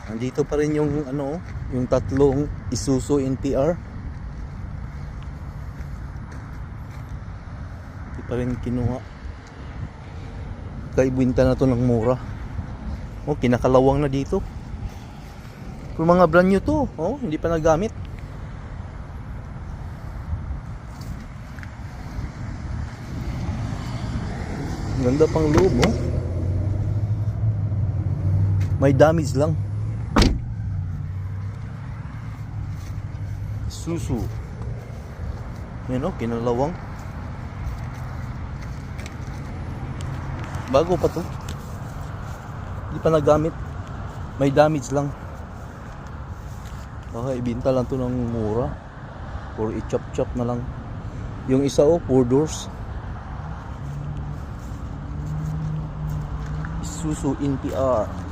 Nandito pa rin yung ano, yung tatlong Isuzu NTR. Hindi pa rin kinuha. Kaibinta na to ng mura. Oh, kinakalawang na dito. Kung mga brand new to, oh, hindi pa nagamit. Ganda pang loob, oh. May damage lang. Isuzu. Yan, oh, kinalawang. Bago pa to. Hindi pa nagamit. May damage lang. Baka ibinta lang to ng mura. Or i-chop-chop na lang. Yung isa, oh, 4 doors. Isuzu NTR.